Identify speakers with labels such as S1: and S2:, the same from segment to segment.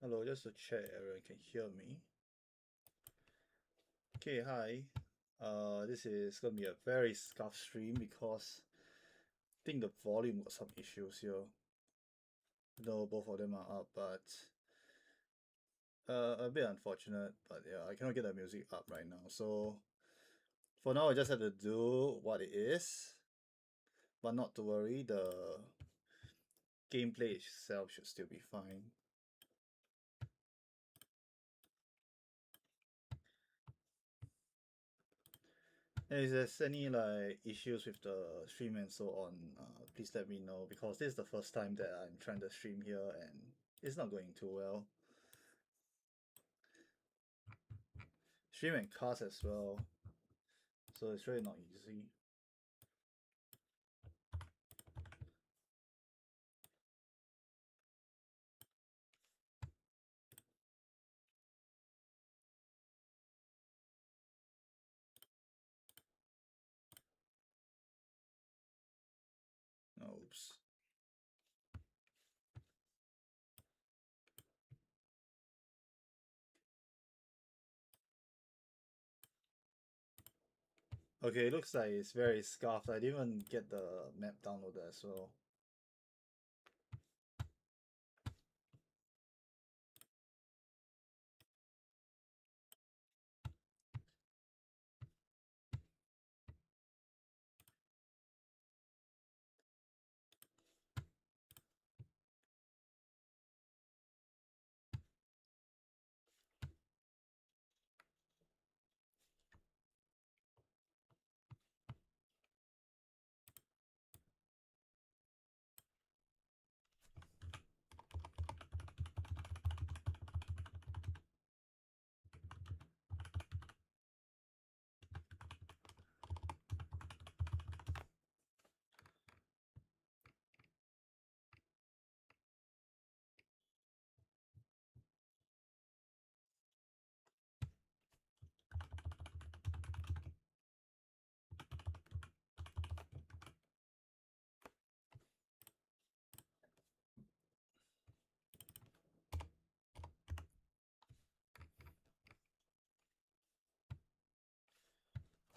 S1: Hello, just to check everyone can hear me. Okay, hi. This is gonna be a very scuffed stream because I think the volume got some issues here. No, both of them are up, but a bit unfortunate. But yeah, I cannot get the music up right now. So for now, I just have to do what it is. But not to worry, the gameplay itself should still be fine. And if there's any issues with the stream and so on, please let me know because this is the first time that I'm trying to stream here and it's not going too well. Stream and cast as well, so it's really not easy. Oops. Okay, it looks like it's very scuffed. I didn't even get the map downloaded as well.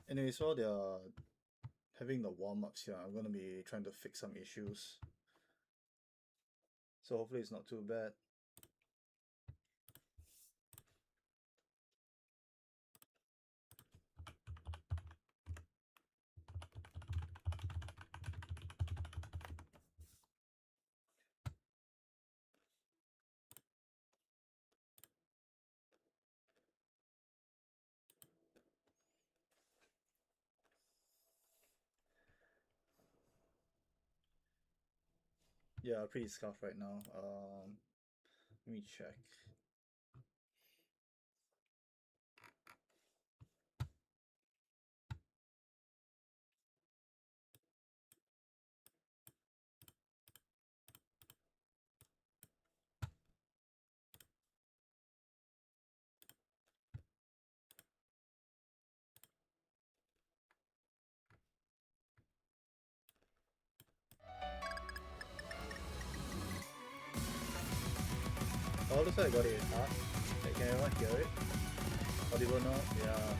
S1: Anyway, so they're having the warm-ups here. I'm gonna be trying to fix some issues. So hopefully it's not too bad. Yeah, pretty scuffed right now. Let me check. Oh, looks like I got it up. Can everyone hear it? Audible now? Yeah.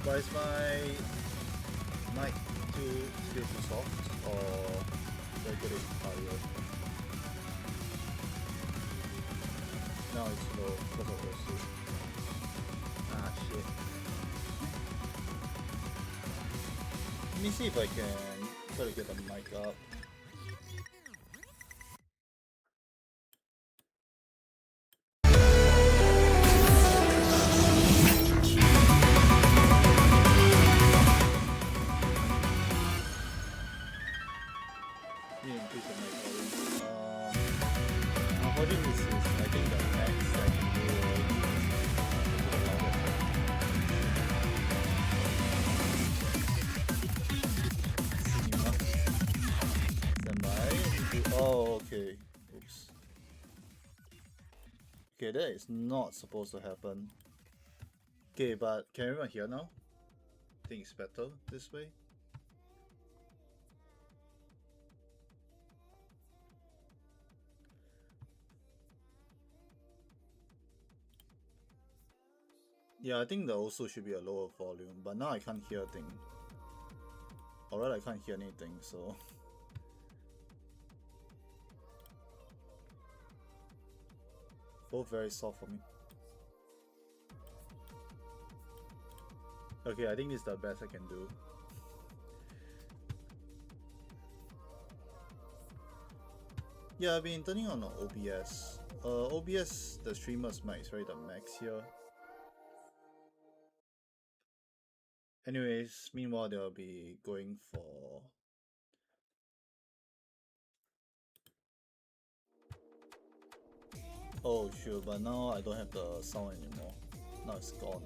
S1: But is my mic still too soft or do I get it audio? Now it's low because of those two. Ah shit. Let me see if I can try to get the mic up. Need to increase the mic volume. Unfortunately, this is I think the max I can do to the loudest. Cinema. Standby. Oh, okay. Oops. Okay, that is not supposed to happen. Okay, but can everyone hear now? I think it's better this way. Yeah, I think there also should be a lower volume, but now I can't hear a thing. Alright, I can't hear anything, so... Both very soft for me. Okay, I think this is the best I can do. Yeah, I've been turning on OBS. OBS, the streamer's mic is right the max here. Anyways, meanwhile they'll be going for... Oh shoot, but now I don't have the sound anymore. Now it's gone.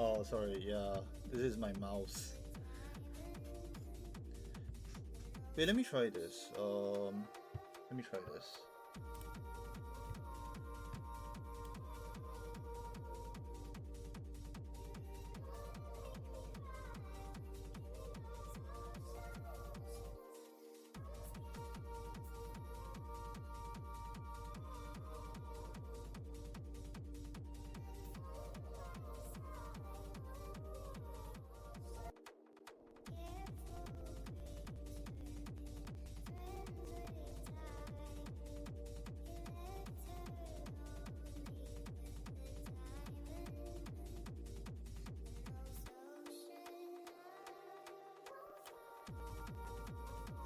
S1: Oh, sorry, yeah, this is my mouse. Wait, let me try this. Let me try this.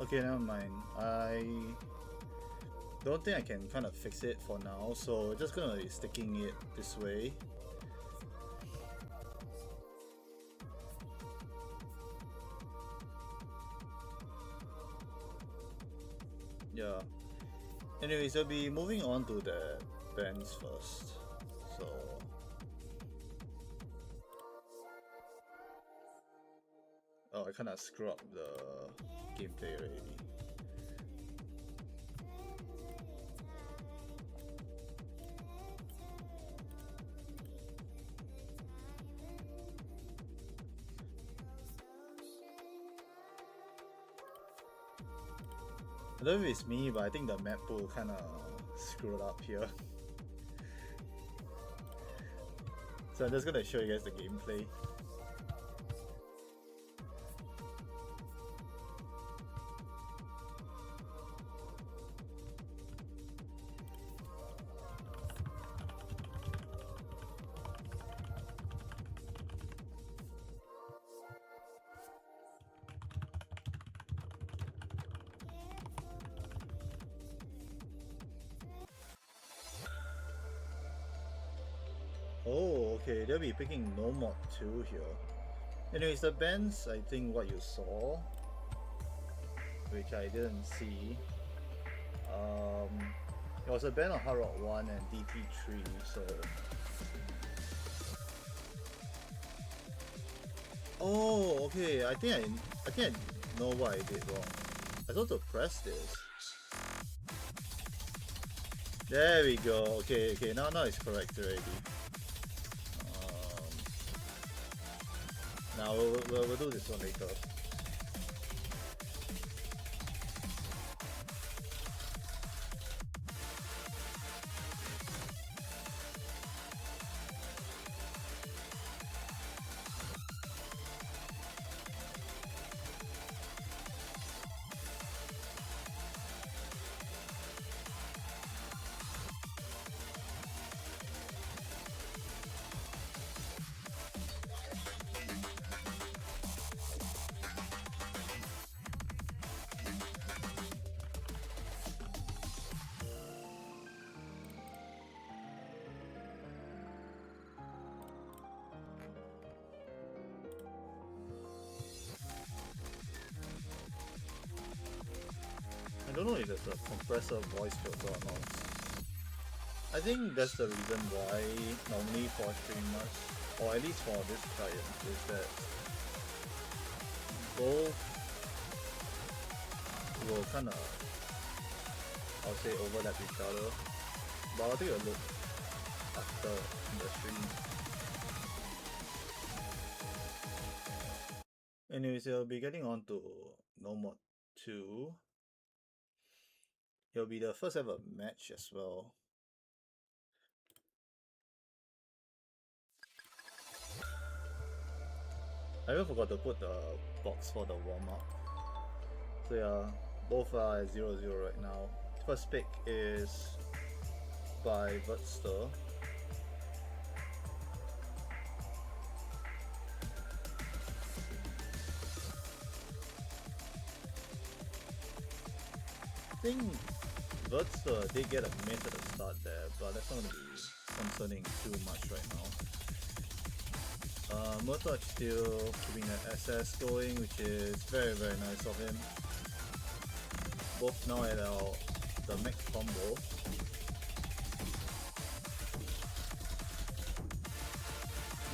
S1: Okay, never mind. I don't think I can kind of fix it for now, so we're just gonna be sticking it this way. Yeah. Anyways, we'll be moving on to the bands first. So oh, I kind of screwed up the gameplay already. I don't know if it's me, but I think the map pool kind of screwed up here. So I'm just gonna show you guys the gameplay. Oh, okay, they'll be picking no mod 2 here. Anyways, the bands, I think what you saw, which I didn't see, it was a band of Hard Rock 1 and DT3, so... Oh, okay, I think I know what I did wrong. I thought to press this. There we go, okay, now it's correct already. Now we'll do this one later. don't know if there's a compressor voice filter or not. I think that's the reason why normally for streamers, or at least for this client, is that both will kind of, I'll say, overlap each other. But I'll take a look after in the stream. Anyways, I'll be getting on to No Mod 2. It'll be the first ever match as well. I even forgot to put the box for the warm-up. So yeah, both are at 0-0 right now. First pick is by verzter. I think verzter did get a miss at the start there, but that's not going to be concerning too much right now. Murtaj still keeping the SS going, which is very nice of him. Both now at the max combo.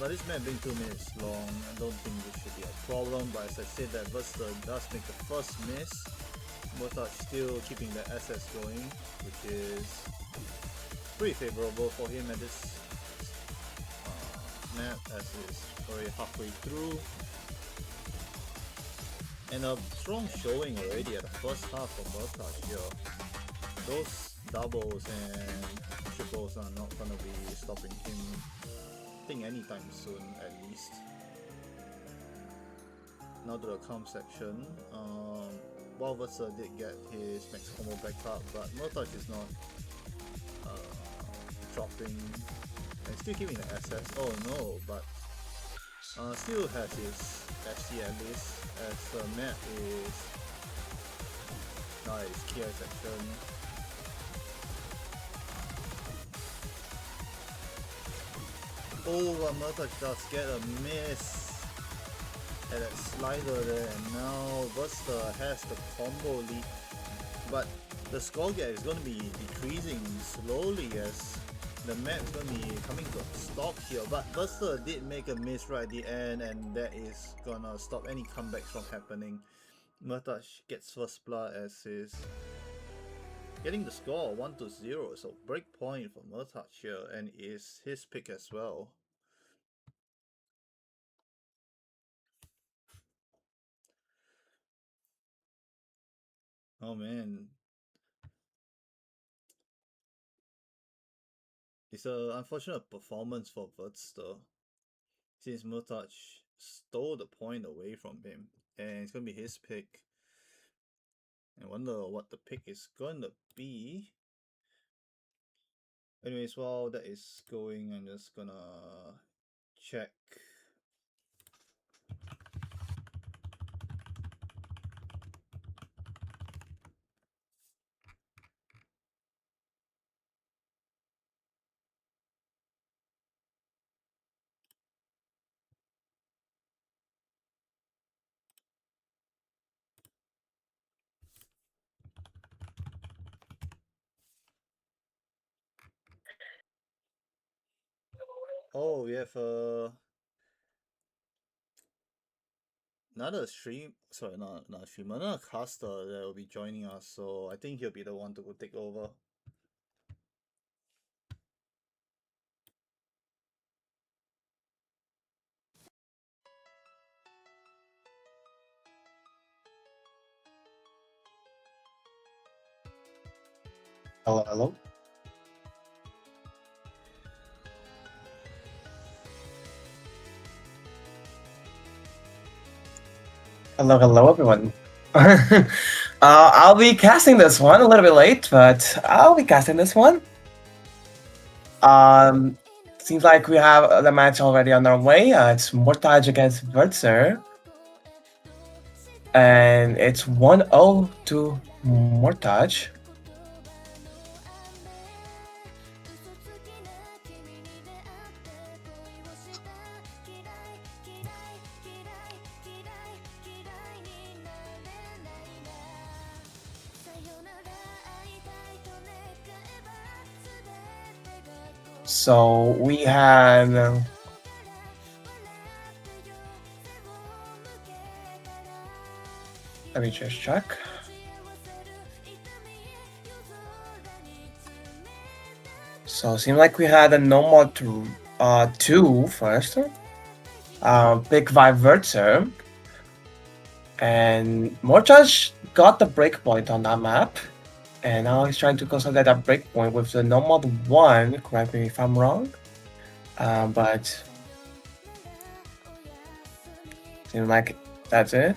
S1: But this map being 2 minutes long, I don't think this should be a problem. But as I said, that verzter does make the first miss. Murtaj still keeping the SS going, which is pretty favorable for him at this map, as is already halfway through. And a strong showing already at the first half for Murtaj here. Those doubles and triples are not gonna be stopping him, I think, anytime soon at least. Now to the comp section. While verzter did get his max combo back up, but Murtaj is not dropping and still keeping the SS. Oh no, but still has his FC at least, as the map is nice KI section. Oh, but Murtaj does get a miss at that slider there, and now verzter has the combo lead, but the score gap is going to be decreasing slowly as the map is going to be coming to a stop here. But verzter did make a miss right at the end, and that is gonna stop any comebacks from happening. Murtaj gets first blood as is getting the score 1-0, so break point for Murtaj here, and is his pick as well. Oh man, it's an unfortunate performance for verzter, since Murtaj stole the point away from him, and it's gonna be his pick. I wonder what the pick is gonna be. Anyways, while that is going, I'm just gonna check. Oh, we have another another caster that will be joining us, so I think he'll be the one to go take over.
S2: Hello, hello. Hello, everyone. I'll be casting this one a little bit late, but I'll be casting this one. Seems like we have the match already on our way. It's Murtaj against verzter. And it's 1-0 to Murtaj. So we had. Let me just check. So it seemed like we had a normal two first. Pick verzter. And Murtaj got the breakpoint on that map. And now he's trying to consolidate that breakpoint with the normal one. Correct me if I'm wrong. But seems like that's it.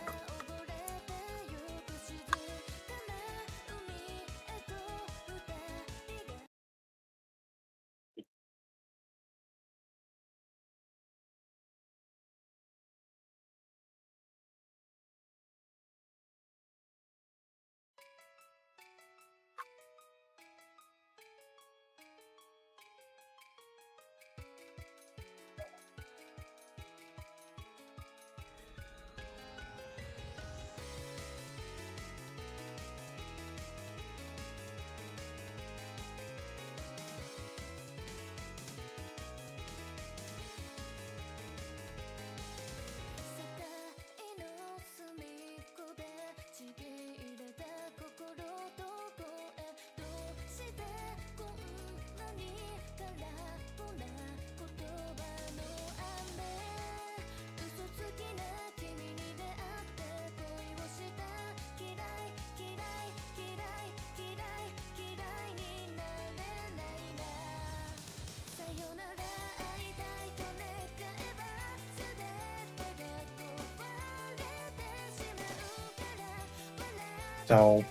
S2: So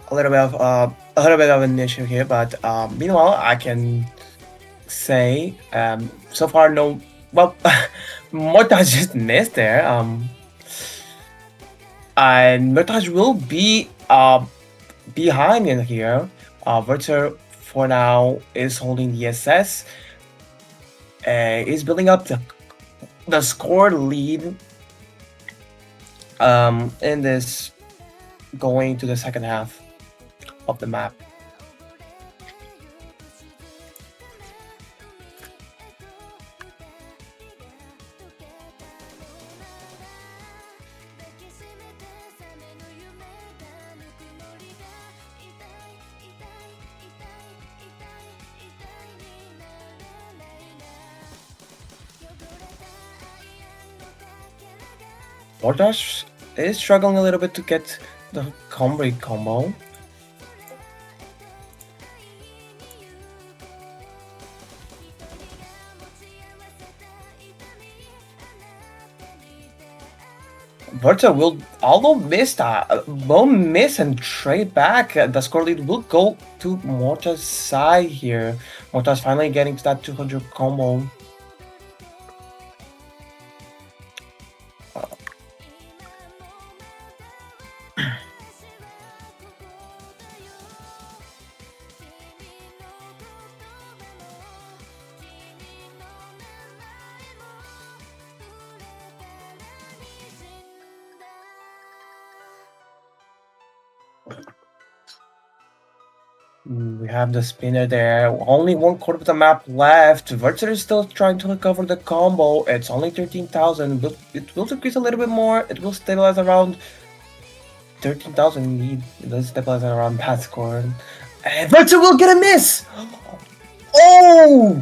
S2: a little bit of an issue here, but meanwhile I can say so far no. Well, Murtaj just missed there. And Murtaj will be behind in here. Verzter for now is holding the SS. Is building up the score lead in this going to the second half of the map. Murtaj is struggling a little bit to get the combo. Murtaj will, although missed, will miss and trade back. The score lead will go to Murtaj's side here. Murtaj finally getting to that 200 combo. We have the spinner there. Only 1/4 of the map left. Verzter is still trying to recover the combo. It's only 13,000, but it will decrease a little bit more. It will stabilize around 13,000 indeed. It does stabilize around that score. And Verzter will get a miss! Oh!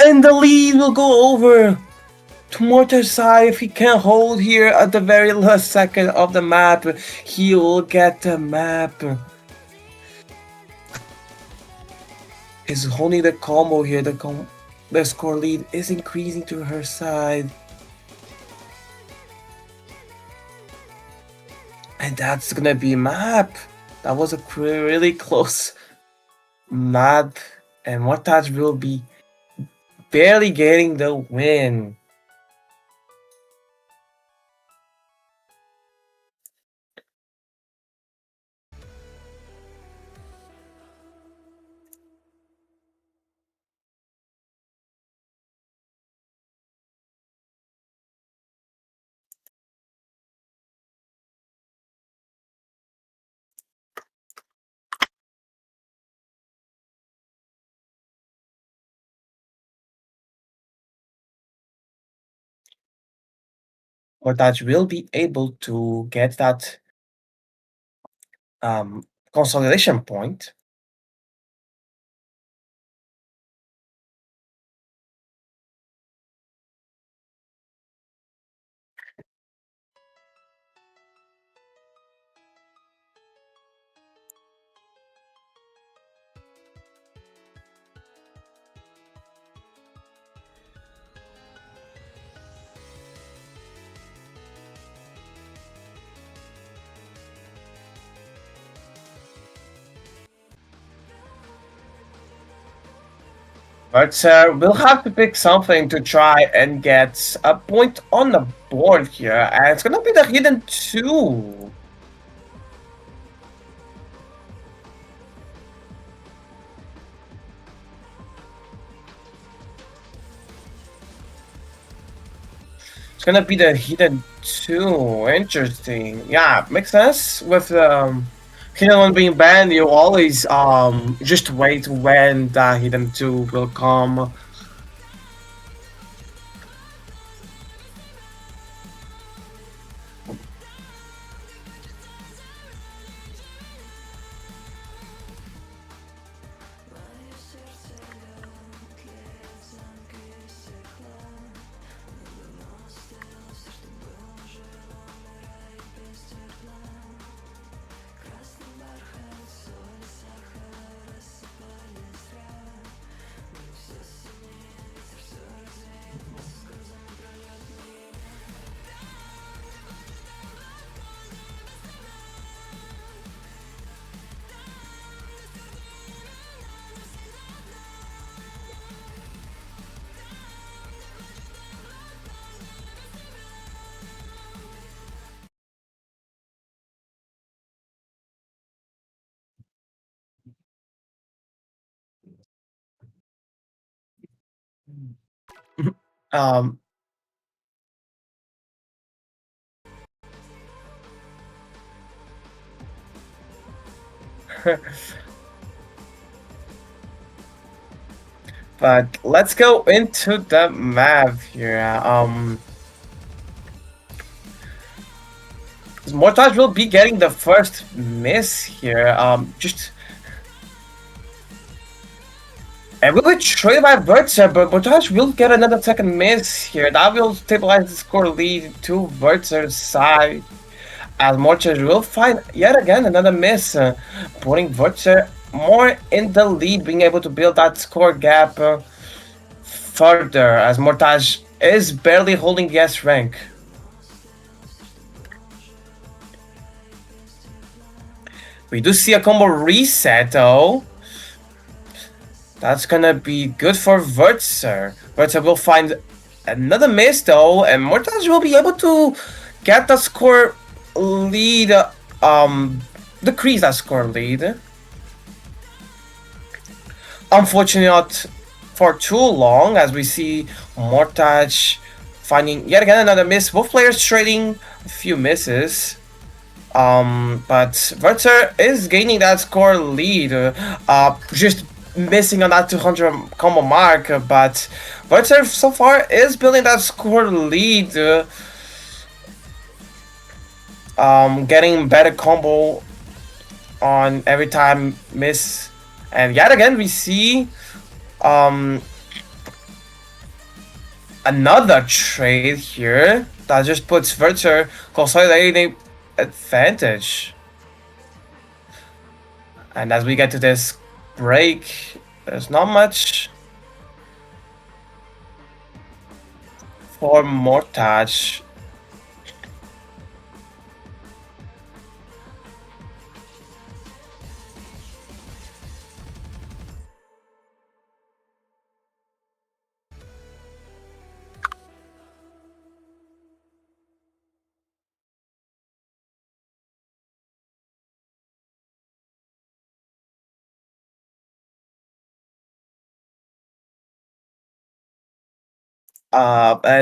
S2: And the lead will go over to Murtaj's side. If he can hold here at the very last second of the map, he will get the map. Is holding the combo here. The score lead is increasing to her side. And that's gonna be map. That was a really close map. And Murtaj will be barely getting the win. Murtaj will be able to get that um, consolidation point. But we'll have to pick something to try and get a point on the board here, and it's gonna be the hidden two. It's gonna be the hidden two. Interesting. Yeah, makes sense. With hidden one being banned, you always just wait when the hidden two will come. um, but let's go into the map here. Mortage will be getting the first miss here. Just and will be traded by Verzter, but Mortage will get another second miss here. That will stabilize the score lead to Verzter's side. As Mortage will find yet again another miss, putting Verzter more in the lead, being able to build that score gap further. As Mortage is barely holding the S rank. We do see a combo reset though. That's gonna be good for Verzter. Verzter will find another miss though, and Murtaj will be able to get the score lead, decrease that score lead. Unfortunately, not for too long, as we see Murtaj finding yet again another miss. Both players trading a few misses. But Verzter is gaining that score lead, just missing on that 200 combo mark, but Verzter so far is building that score lead, getting better combo on every time miss, and yet again we see another trade here that just puts Verzter consolidating advantage. And as we get to this break, there's not much for Murtaj.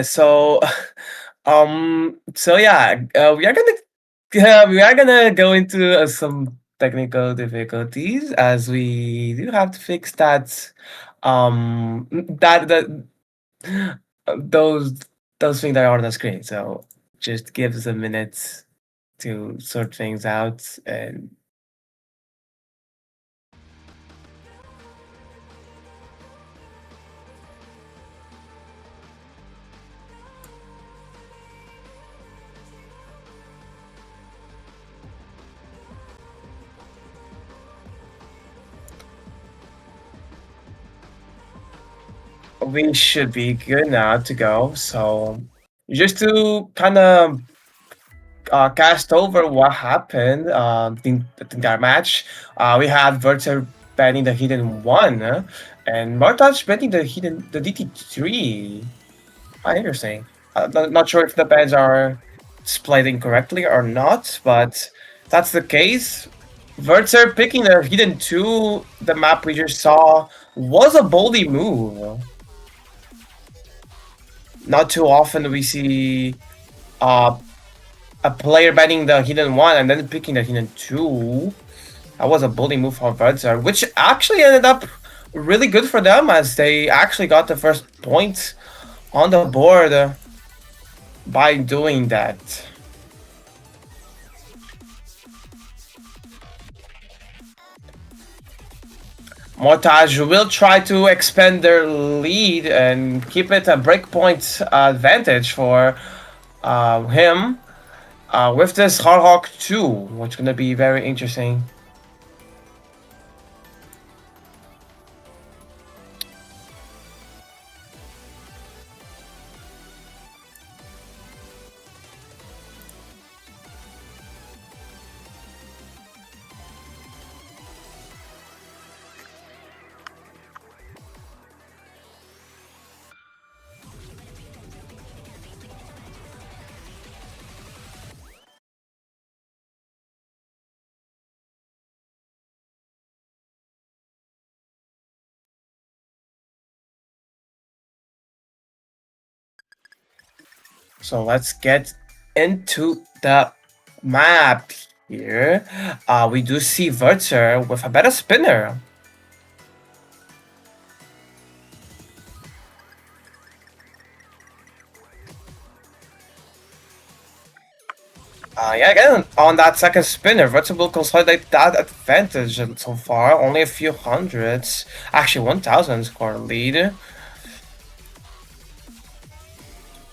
S2: So so yeah, we are gonna go into some technical difficulties as we do have to fix that that those those things that are on the screen. So just gives a minute to sort things out. And we should be good now to go. So just to kind of cast over what happened in that match, we had Verzter banning the Hidden 1 and Murtaj banning the DT3. Ah, interesting. Not sure if the bans are displayed incorrectly or not, but that's the case. Verzter picking the Hidden 2, the map we just saw, was a boldy move. Not too often we see uh, a player banning the Hidden 1 and then picking the Hidden 2. That was a boldy move for Verzter, which actually ended up really good for them as they actually got the first point on the board by doing that. Murtaj will try to expand their lead and keep it a breakpoint advantage for him with this Hardhawk 2, which is going to be very interesting. So let's get into the map here. We do see Verzter with a better spinner. Yeah, again, on that second spinner, Verzter will consolidate that advantage so far. Only a few hundreds. Actually, 1,000 score lead.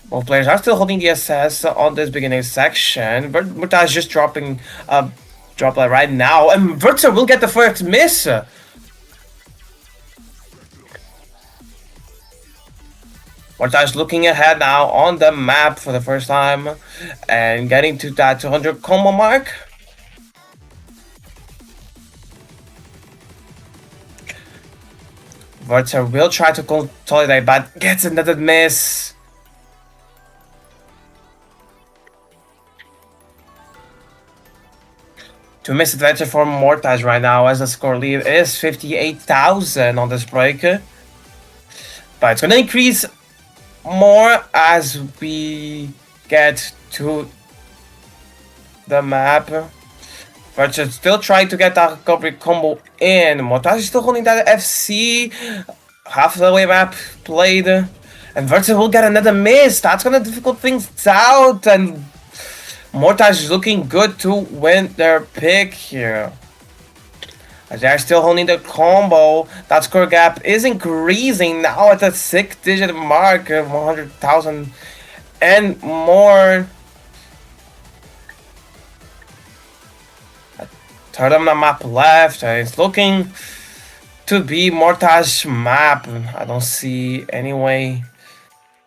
S2: Both players are still holding the SS on this beginning section. Murtaj is just dropping a droplet right now. And Verzter will get the first miss. Murtaj looking ahead now on the map for the first time. And getting to that 200 combo mark. Verzter will try to consolidate, but gets another miss. To miss advantage for Murtaj right now as the score lead is 58,000 on this break. But it's going to increase more as we get to the map. Verzter still trying to get that recovery combo in. Murtaj is still holding that FC. Half the way map played. And Verzter will get another miss. That's going to difficult things out. And Murtaj is looking good to win their pick here. As they're still holding the combo, that score gap is increasing now at the 6-digit mark of 100,000 and more. Third on the map left, it's looking to be Murtaj's map. I don't see any way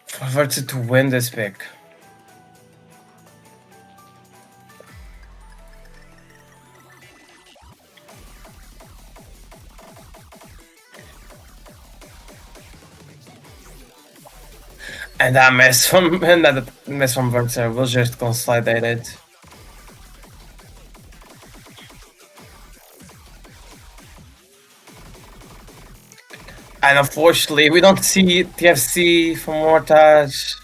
S2: for Verzter to win this pick. And that miss from Verzter will just consolidate it. And unfortunately, we don't see TFC from Murtaj.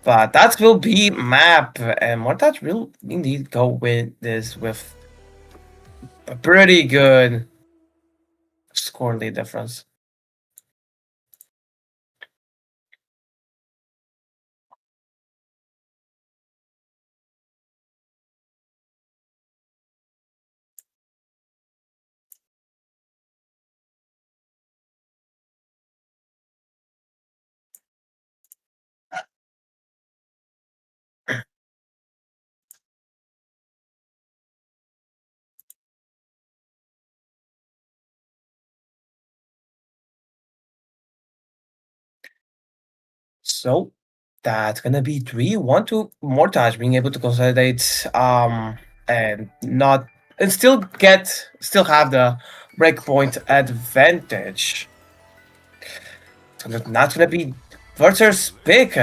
S2: But that will be map, and Murtaj will indeed go with this with a pretty good score lead difference. So that's gonna be 3-1 to Mortaj being able to consolidate and not and still have the breakpoint advantage. So that's gonna be Verzter's pick.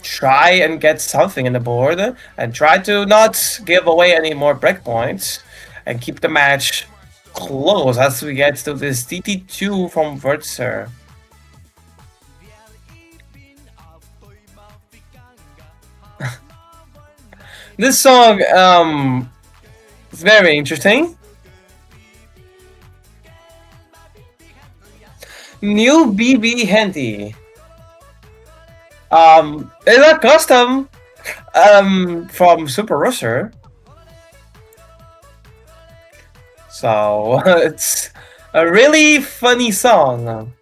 S2: Try and get something in the board and try to not give away any more breakpoints and keep the match close as we get to this TT2 from Verzter. This song is very interesting. New BB Handy. It's a custom from Super Russer. So it's a really funny song.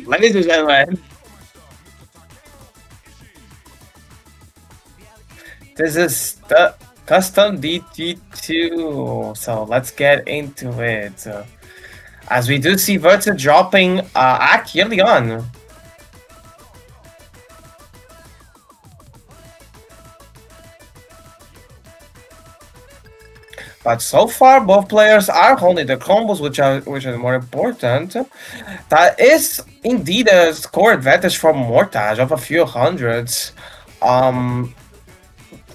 S2: Ladies and gentlemen, this is the custom DT2. So let's get into it. As we do see Verta dropping Ak early on. But so far, both players are holding the combos, which are more important. That is indeed a score advantage from Murtaj of a few hundreds.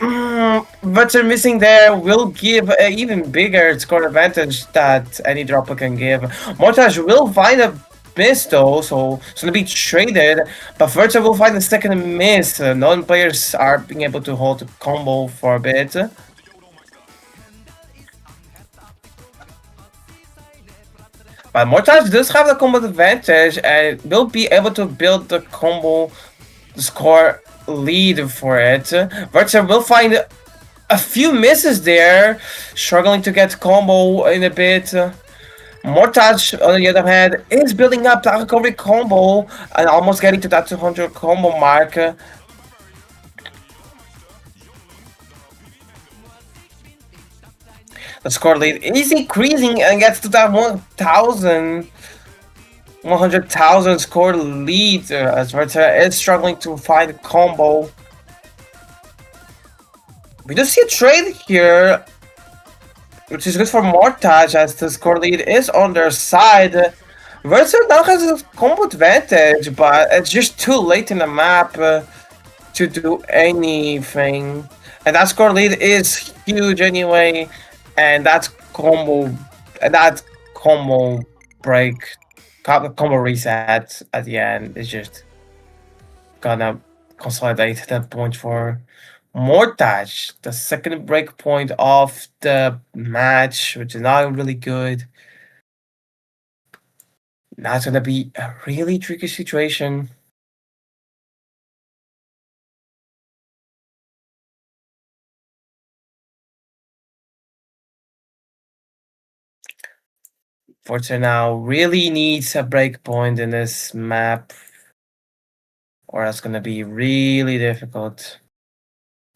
S2: Verzter missing there will give an even bigger score advantage that any dropper can give. Murtaj will find a miss though, so it's gonna be traded. But Verzter will find a second miss. Non-players are being able to hold the combo for a bit. But Murtaj does have the combo advantage and will be able to build the combo score lead for it. Verzter will find a few misses there, struggling to get combo in a bit. Murtaj, on the other hand, is building up that recovery combo and almost getting to that 200 combo mark. The score lead is increasing and gets to that 100,000 score lead as Verzter is struggling to find combo. We do see a trade here, which is good for Murtaj as the score lead is on their side. Verzter now has a combo advantage, but it's just too late in the map to do anything. And that score lead is huge anyway, and that combo break, combo reset at the end is just gonna consolidate that point for Murtaj, the second break point of the match, which is not really good. Now it's gonna be a really tricky situation. Forza now really needs a break point in this map, or it's gonna be really difficult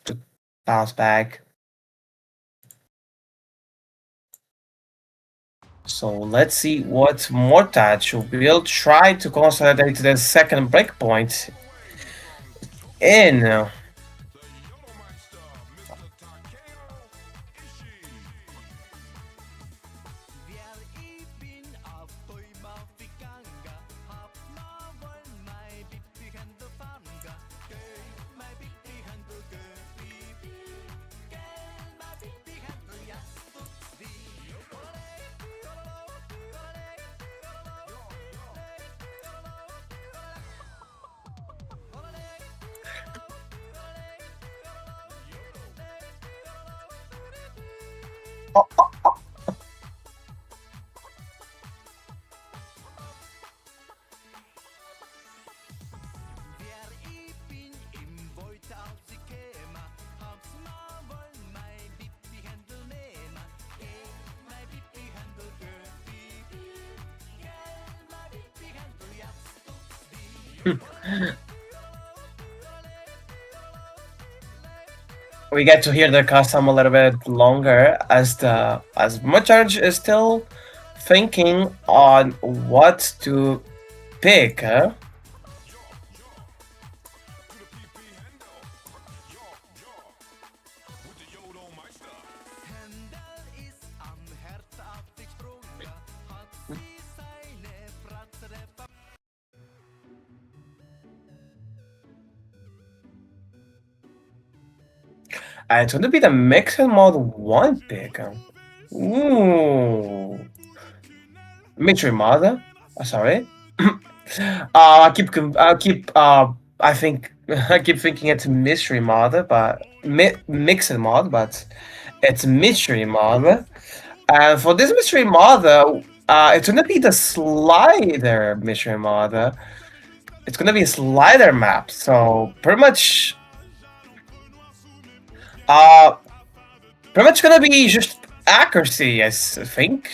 S2: to bounce back. So let's see what Murtaj will try to consolidate the second breakpoint in. We get to hear the custom a little bit longer as Murtaj is still thinking on what to pick. Huh? It's going to be the mixed mode 1 pick. Ooh. Mystery mod. Sorry. I think I keep thinking it's mystery mod, but mixed mod, but it's mystery mod. And for this mystery mod, it's gonna be the slider mystery mod. It's gonna be a slider map, so pretty much gonna be just accuracy, I think.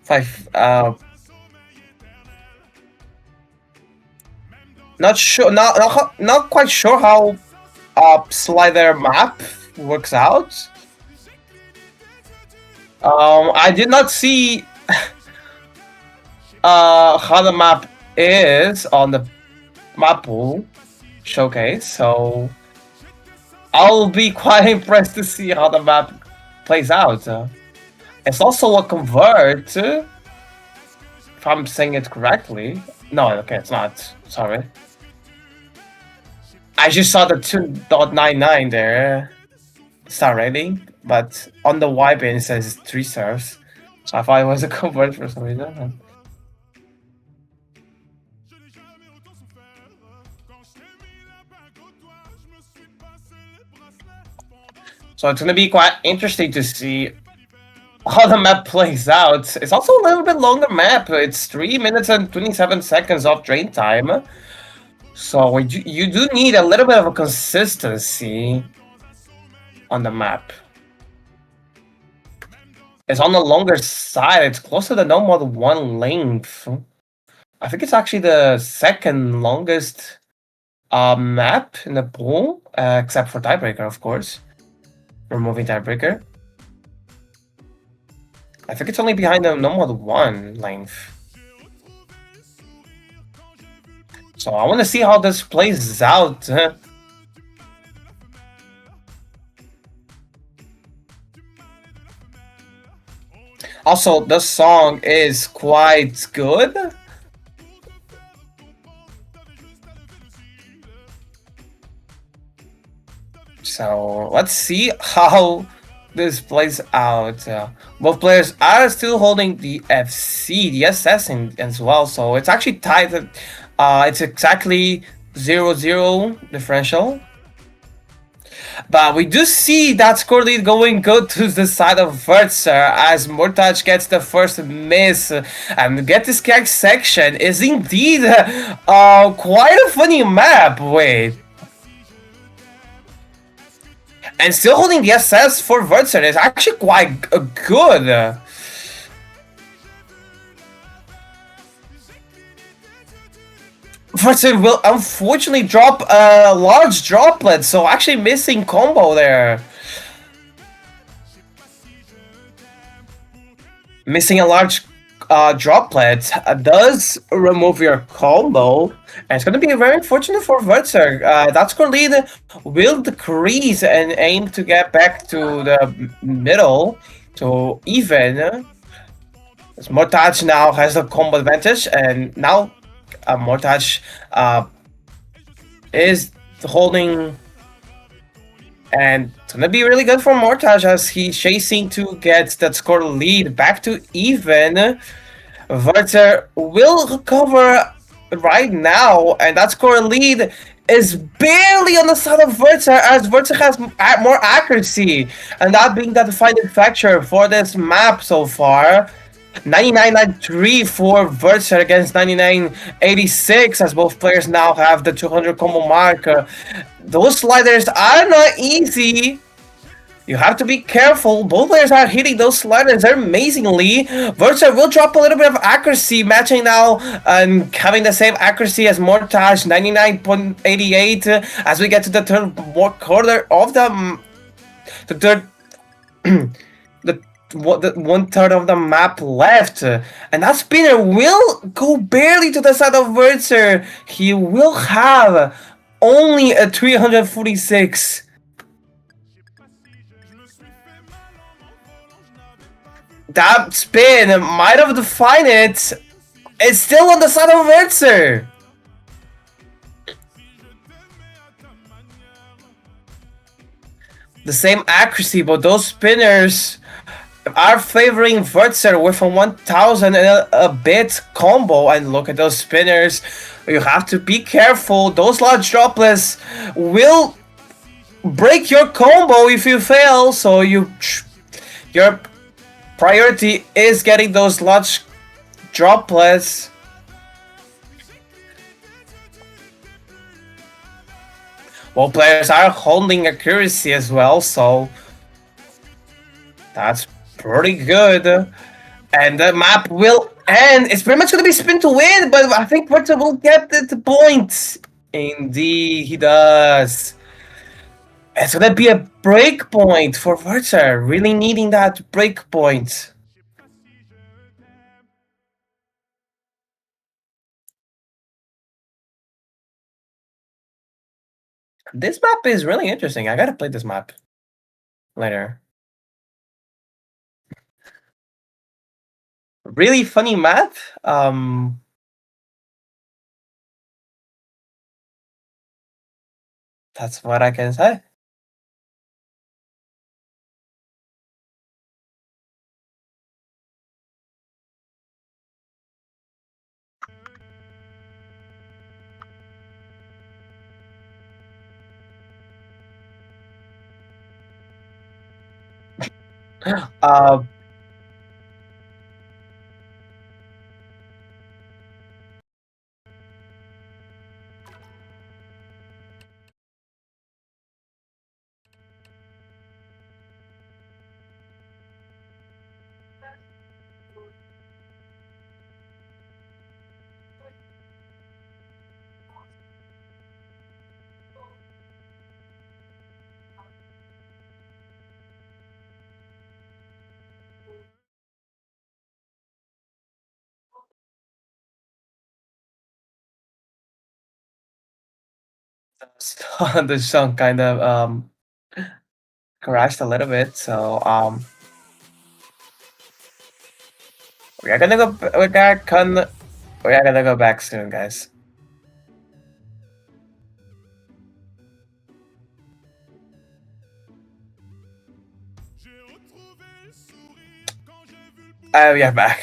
S2: If not sure, not quite sure how slider map works out. I did not see how the map is on the map pool showcase, so I'll be quite impressed to see how the map plays out. It's also a convert, if I'm saying it correctly. No, okay, it's not. Sorry. I just saw the 2.99 there star rating, but on the Y bin it says 3 stars. So I thought it was a convert for some reason. So it's gonna be quite interesting to see how the map plays out. It's also a little bit longer map. It's 3 minutes and 27 seconds of drain time. So you do need a little bit of a consistency on the map. It's on the longer side. It's close to the no mod 1 length. I think it's actually the second longest map in the pool, except for tiebreaker, of course. Removing tiebreaker. I think it's only behind the no mod 1 length. So I want to see how this plays out. Also, the song is quite good. So let's see how this plays out. Both players are still holding the FC, the SS as well. So it's actually tied. It's exactly 0-0 differential. But we do see that score lead going good to the side of verzter as Murtaj gets the first miss. And Get This Gag section is indeed quite a funny map. Wait. And still holding the SS for verzter is actually quite good. verzter will unfortunately drop a large droplet, so actually missing combo there. Missing a large droplet does remove your combo, and it's going to be very unfortunate for verzter. That score lead will decrease and aim to get back to the middle to even. As Murtaj now has the combo advantage, and now Murtaj is holding, and it's gonna be really good for Murtaj as he's chasing to get that score lead back to even. verzter will recover right now, and that score lead is barely on the side of verzter as verzter has more accuracy, and that being the defining factor for this map so far. 99.93 for verzter against 99.86 as both players now have the 200 combo mark. Those sliders are not easy You have to be careful. Both players are hitting those sliders amazingly. Verzter will drop a little bit of accuracy, matching now and having the same accuracy as Murtaj, 99.88. As we get to the third quarter of the third the the 1/3 of the map left, and that spinner will go barely to the side of Verzter. He will have only a 346. That spin might have defined it. It's still on the side of Verzter. The same accuracy, but those spinners are favoring Verzter with a 1000 and a bit combo. And look at those spinners. You have to be careful. Those large droplets will break your combo if you fail. So your priority is getting those large droplets. Well, players are holding accuracy as well, so that's pretty good. And the map will end. It's pretty much going to be spin to win, but I think Puerto will get the point. Indeed, he does. It's going to be a break point for Verzter, really needing that break point. This map is really interesting. I gotta play this map later. Really funny map. That's what I can say. Uh, the song kind of crashed a little bit, so we're gonna go. We're gonna go back soon, guys. We are back.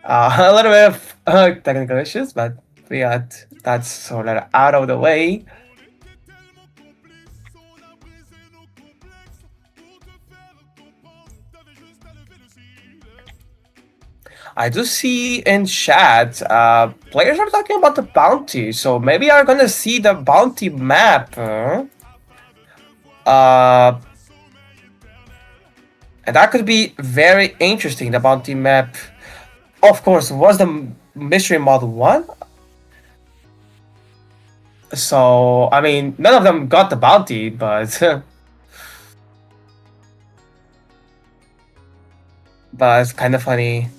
S2: A little bit of technical issues, but we got that sorted out of the way. I do see in chat, players are talking about the bounty, so maybe are gonna see the bounty map. And that could be very interesting, the bounty map. Of course, was the mystery model 1? So, I mean, none of them got the bounty, but... but it's kind of funny.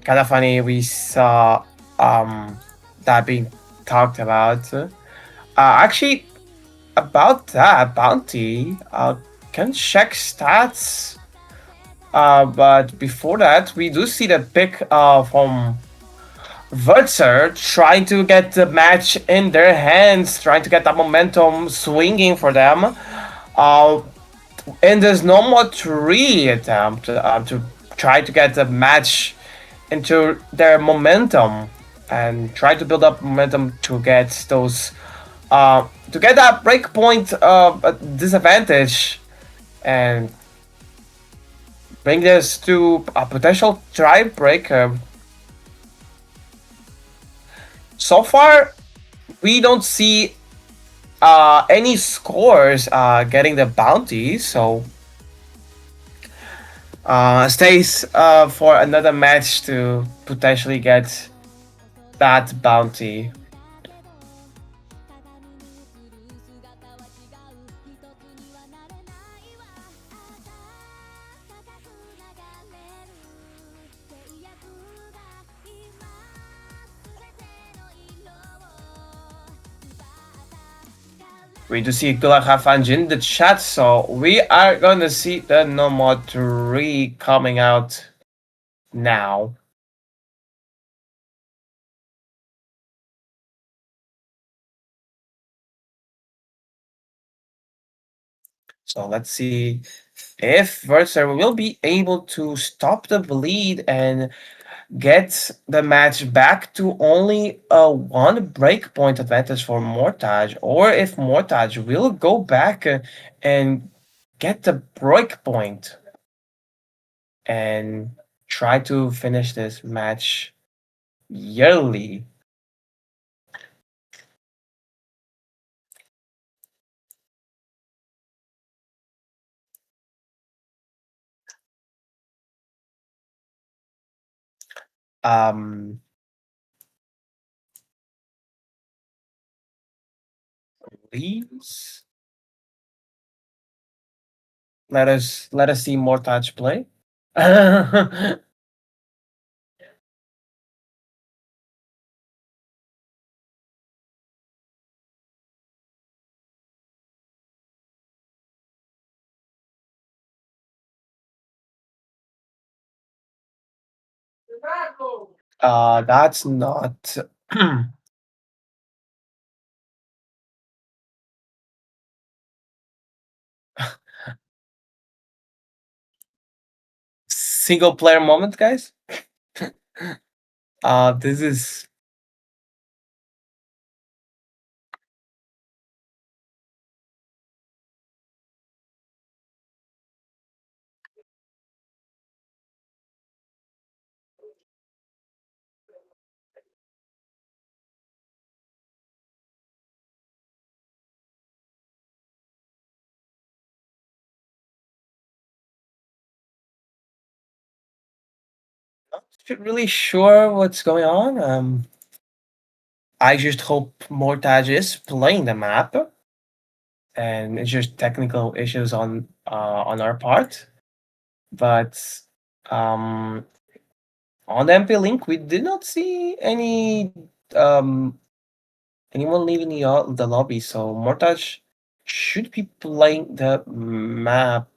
S2: Kind of funny we saw that being talked about. Actually, about that bounty, can check stats. But before that, we do see the pick from Verzter trying to get the match in their hands, trying to get that momentum swinging for them. In this normal 3 attempt to try to get the match into their momentum and try to build up momentum to get those to get that breakpoint disadvantage and bring this to a potential tiebreaker. so far we don't see any scores getting the bounty, so stays for another match to potentially get that bounty. We do see good luck have fun in the chat, so we are gonna see the normal 3 coming out now. So let's see if verzter will be able to stop the bleed and get the match back to only a 1 breakpoint advantage for Murtaj, or if Murtaj will go back and get the breakpoint and try to finish this match yearly. Please let us see Murtaj play. That's not single player moment, guys. This is not really sure what's going on. I just hope Mortaj is playing the map, and it's just technical issues on our part. But um, on the MP link, we did not see any anyone leaving the lobby, so Mortaj should be playing the map.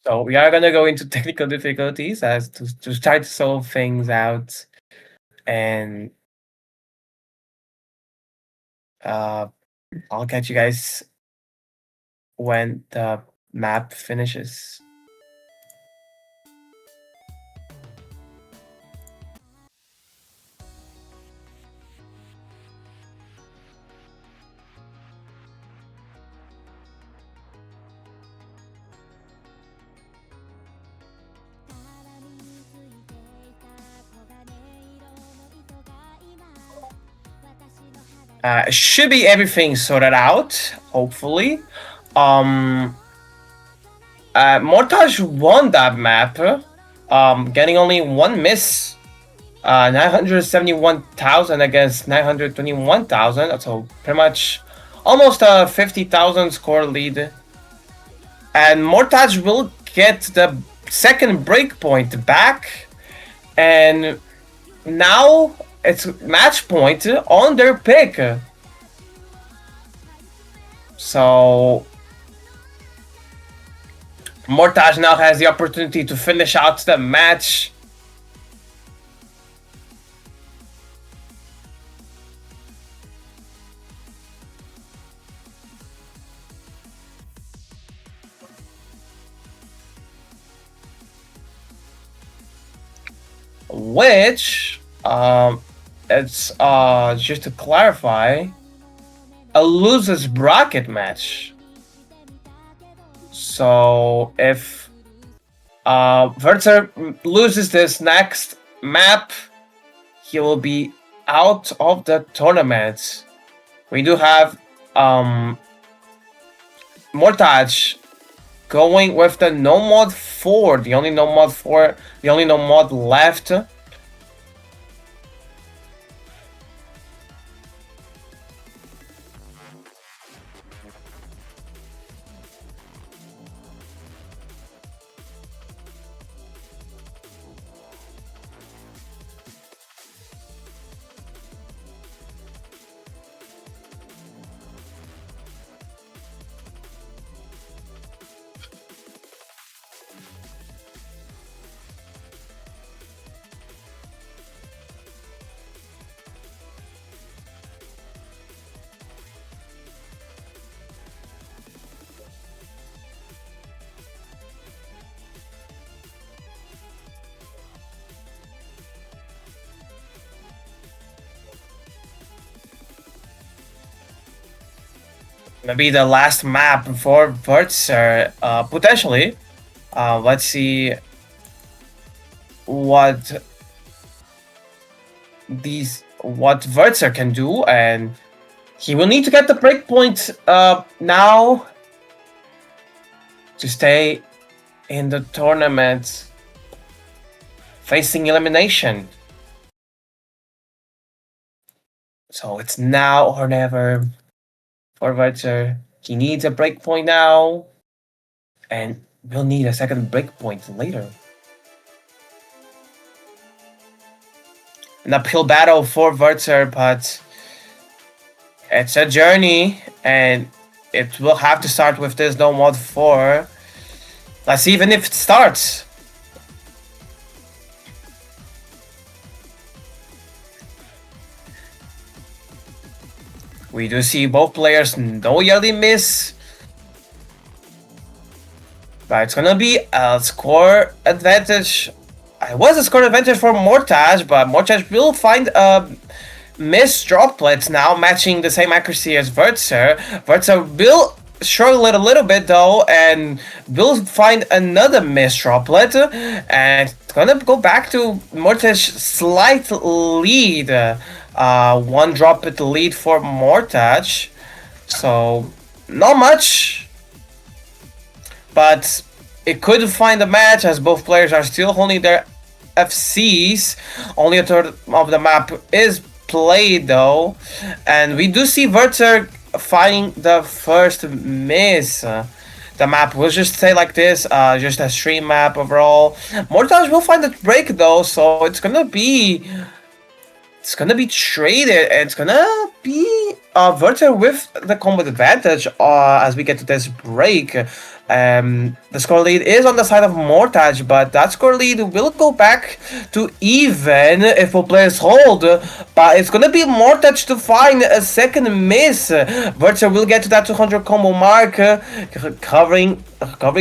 S2: So we are gonna go into technical difficulties as to try to solve things out, and I'll catch you guys when the map finishes. Should be everything sorted out, hopefully. Murtaj won that map, getting only 1 miss. 971,000 against 921,000, so pretty much almost a 50,000 score lead. And Murtaj will get the second breakpoint back, and now it's match point on their pick. So Murtaj now has the opportunity to finish out the match. Which, it's just to clarify, a losers bracket match. So if Verzter loses this next map, he will be out of the tournament. We do have Murtaj going with the no mod 4, the only no mod left. Maybe the last map for Verzter, potentially. Let's see what Verzter can do, and he will need to get the breakpoint now to stay in the tournament, facing elimination. So it's now or never for Verzter. He needs a breakpoint now, and will need a second breakpoint later. An uphill battle for Verzter, but it's a journey, and it will have to start with this no mod 4. Let's see even if it starts. We do see both players no yearly miss. But it's gonna be a score advantage. It was a score advantage for Murtaj, but Murtaj will find a miss droplets now, matching the same accuracy as Verzter. Verzter will struggle it a little bit though, and will find another miss droplet, and it's gonna go back to Murtaj's slight lead. One droplet lead for Murtaj. So not much, but it could find a match as both players are still holding their FCs. Only a third of the map is played though, and we do see Verzter finding the first miss. The map will just stay like this, just a stream map overall. Murtaj will find the break though, so it's gonna be traded, and it's gonna be Verzter with the combat advantage as we get to this break. The score lead is on the side of Murtaj, but that score lead will go back to even if both players hold. But it's gonna be Murtaj to find a second miss. Verzter will get to that 200 combo mark, covering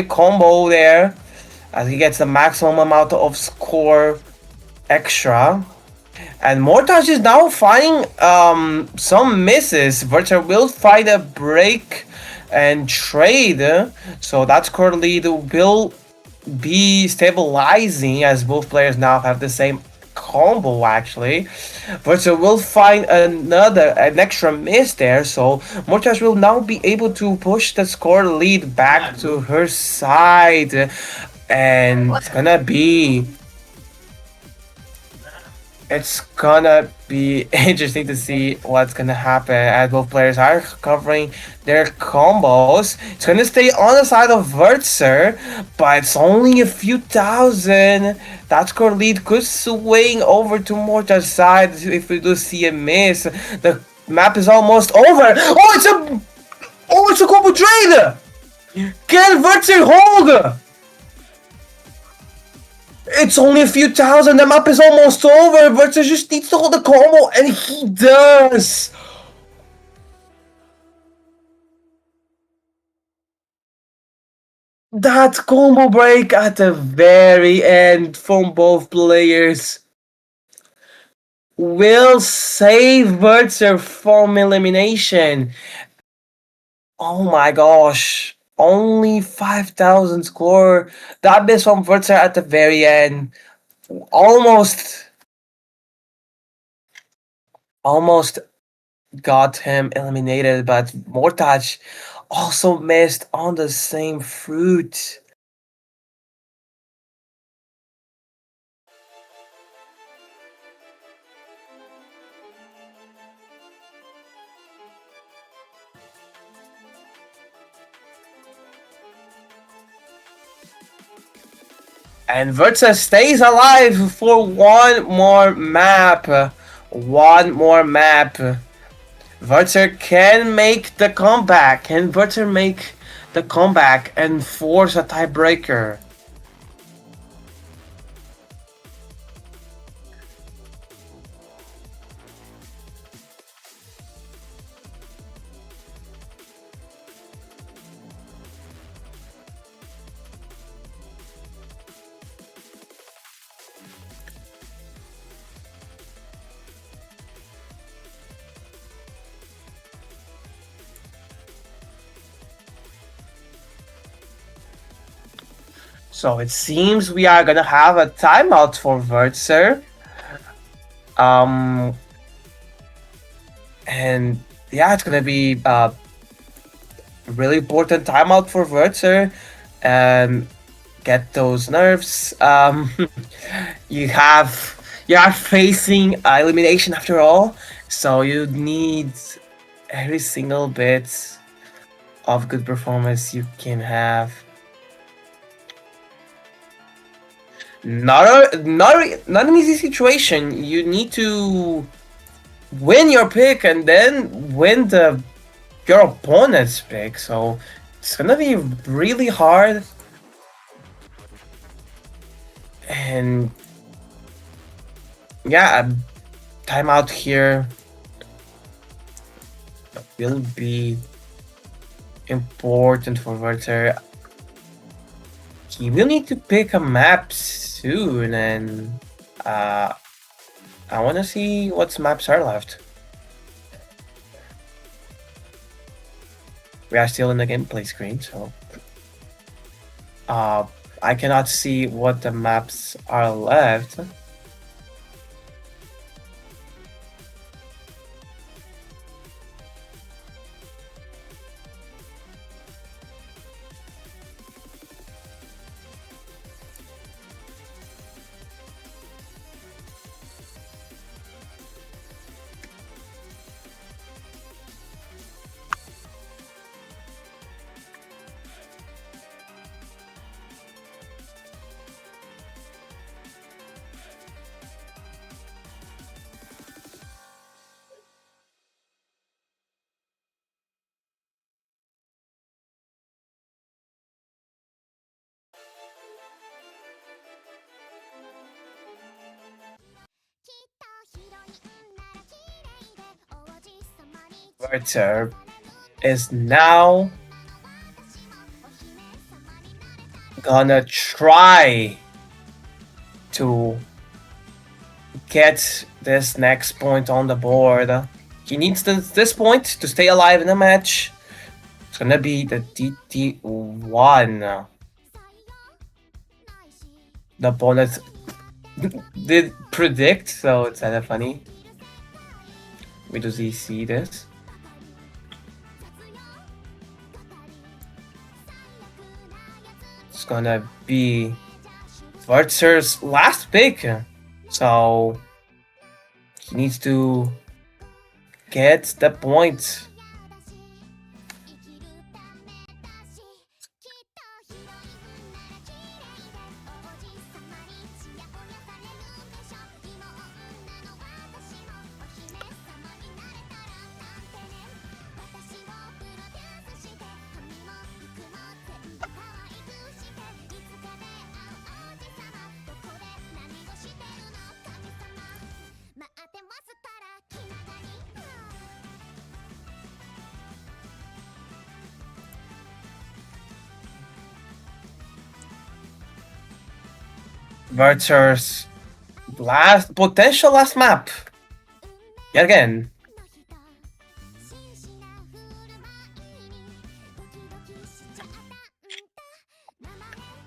S2: combo there, as he gets the maximum amount of score extra. And Murtaj is now finding some misses. Verzter will find a break and trade, so that score lead will be stabilizing as both players now have the same combo actually. Verzter will find an extra miss there, so Murtaj will now be able to push the score lead back to her side, and it's gonna be It's gonna be interesting to see what's gonna happen as both players are covering their combos. It's gonna stay on the side of Verzter, but it's only a few thousand. That score lead could swing over to Murtaj's side if we do see a miss. The map is almost over. It's a combo trade! Can Verzter hold? It's only a few thousand. The map is almost over. Versus just needs to hold the combo, and he does. That combo break at the very end from both players will save Vertzer from elimination. Oh my gosh. Only 5,000 score. That miss from Vertzer at the very end. Almost almost got him eliminated, but Murtaj also missed on the same fruit. And Versa stays alive for one more map. One more map. Verter can make the comeback. Can Verter make the comeback and force a tiebreaker? So it seems we are gonna have a timeout for Vertzer. And yeah, it's gonna be a really important timeout for Vertzer. Get those nerves. You are facing elimination after all, so you need every single bit of good performance you can have. Not an easy situation. You need to win your pick and then win your opponent's pick. So it's gonna be really hard. And yeah, a timeout here will be important for Werther. He will need to pick a map soon, and I want to see what maps are left. We are still in the gameplay screen, so I cannot see what the maps are left. Werther is now gonna try to get this next point on the board. He needs this point to stay alive in the match. It's gonna be the DT1. The opponent did predict, so it's kind of funny. We do see this. It's gonna be Wertzer's last pick. So He needs to get the point. Verzter's potential last map. Yet again.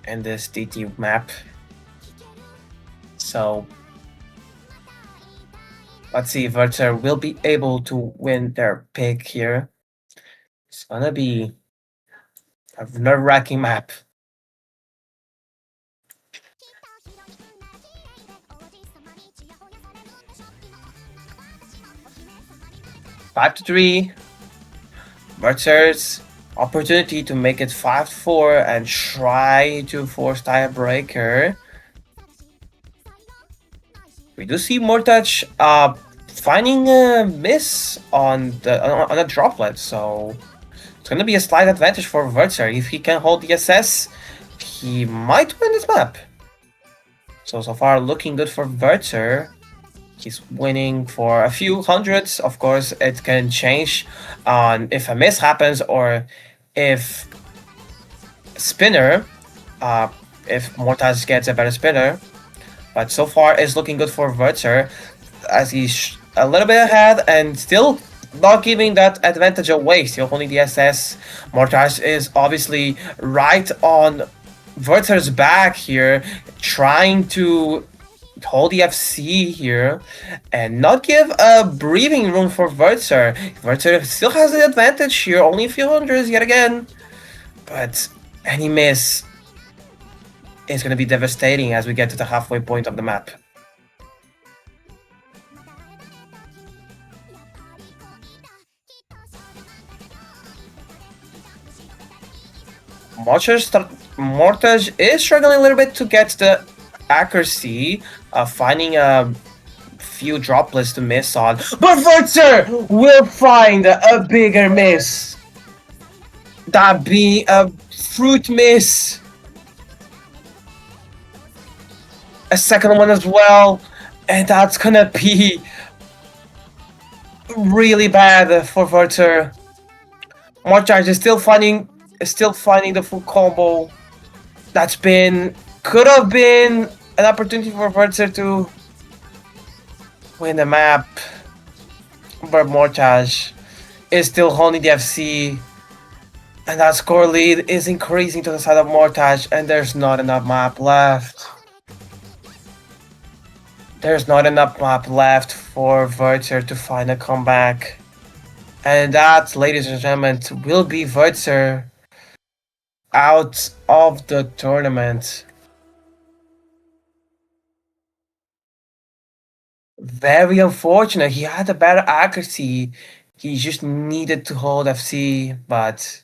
S2: And this DT map. So let's see if Verzter will be able to win their pick here. It's gonna be a nerve-wracking map. 5-3. Verzter's opportunity to make it 5-4 and try to force tiebreaker. We do see Murtaj finding a miss on a droplet, so it's gonna be a slight advantage for Verzter. If he can hold the SS, he might win this map. So far looking good for Verzter. He's winning for a few hundreds. Of course, it can change on if a miss happens or if spinner, if Murtaj gets a better spinner. But so far, it's looking good for Verzter as he's a little bit ahead and still not giving that advantage away. Still holding the SS. Murtaj is obviously right on Verzter's back here, trying to hold the FC here and not give a breathing room for Verzter. Verzter still has the advantage here, only a few hundreds yet again. But any miss is going to be devastating as we get to the halfway point of the map. Murtaj is struggling a little bit to get the accuracy, finding a few droplets to miss on. But Verzter will find a bigger miss. That be a fruit miss. A second one as well, and that's gonna be really bad for Verzter. Murtaj is still finding the full combo. Could have been an opportunity for Verzter to win the map, but Murtaj is still holding the FC, and that score lead is increasing to the side of Murtaj, and there's not enough map left. There's not enough map left for Verzter to find a comeback. And that, ladies and gentlemen, will be Verzter out of the tournament. Very unfortunate. He had a better accuracy. He just needed to hold FC, but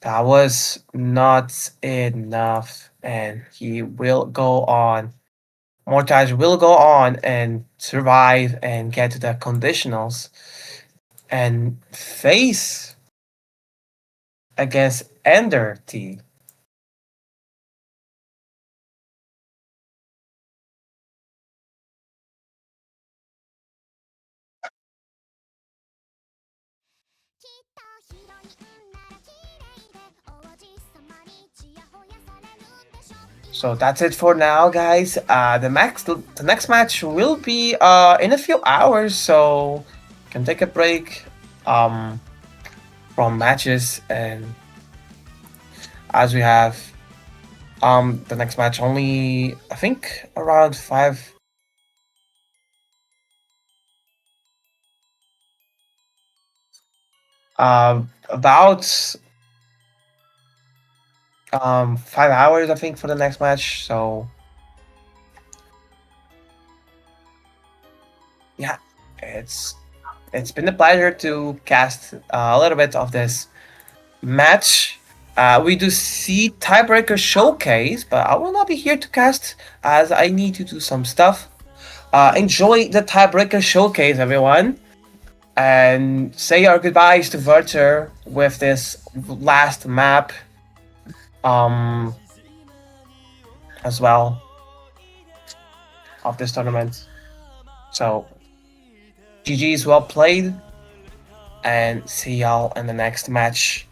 S2: that was not enough. And he will go on. Murtaj will go on and survive and get to the conditionals and face against Ender T. So that's it for now, guys. The next match will be in a few hours, so you can take a break from matches, and as we have the next match only, I think, around 5. About 5 hours, I think, for the next match. So it's been a pleasure to cast a little bit of this match. We do see tiebreaker showcase, but I will not be here to cast as I need to do some stuff. Enjoy the tiebreaker showcase, everyone, and say our goodbyes to Verter with this last map um, as well of this tournament. So, GG's well played, and see y'all in the next match.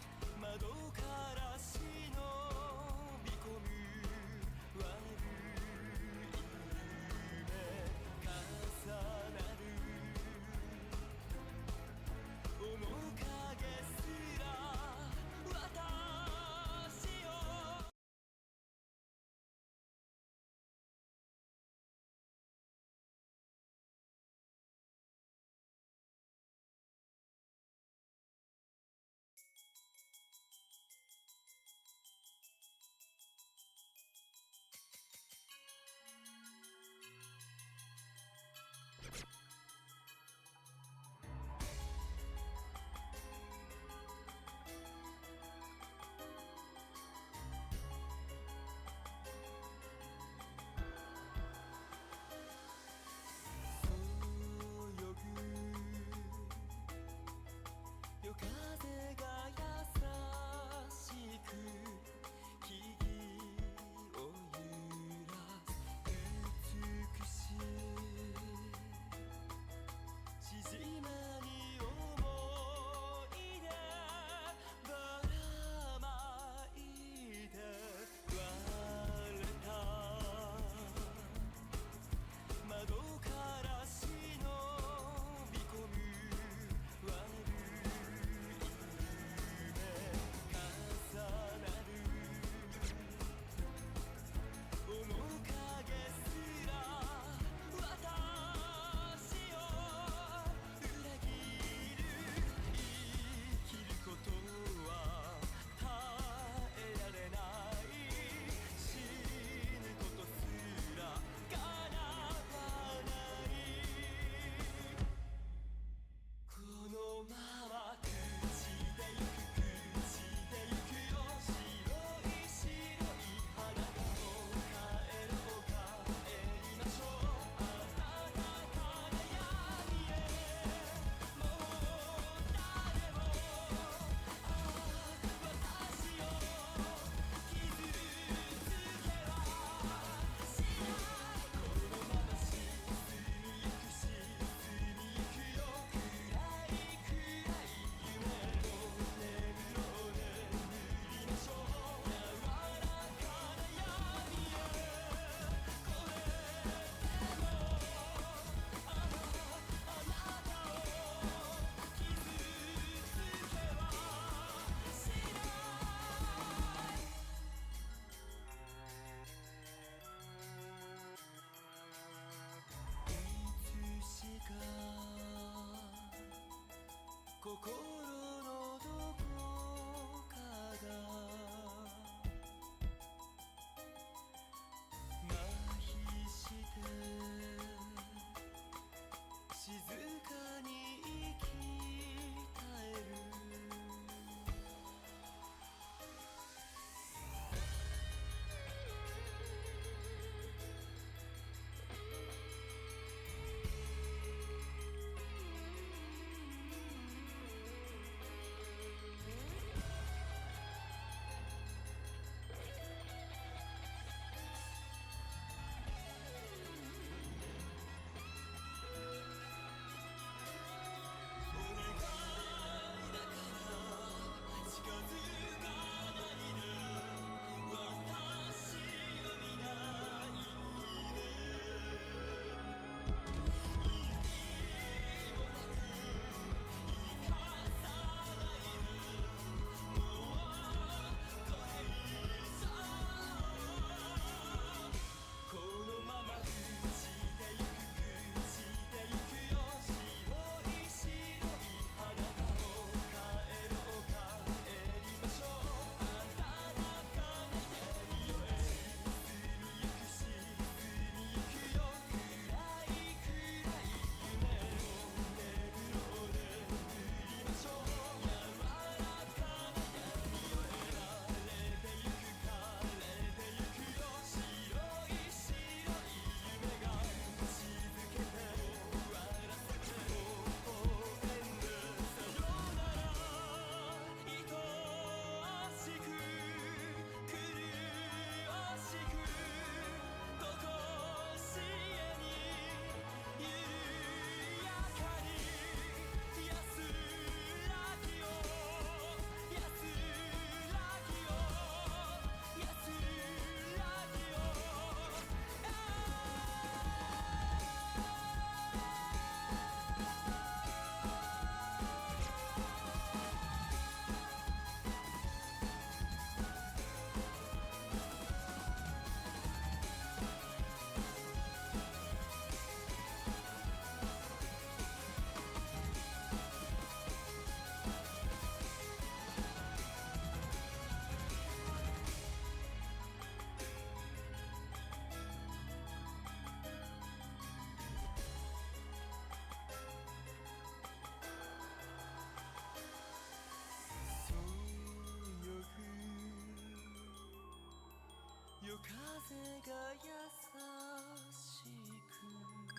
S3: 風が優しく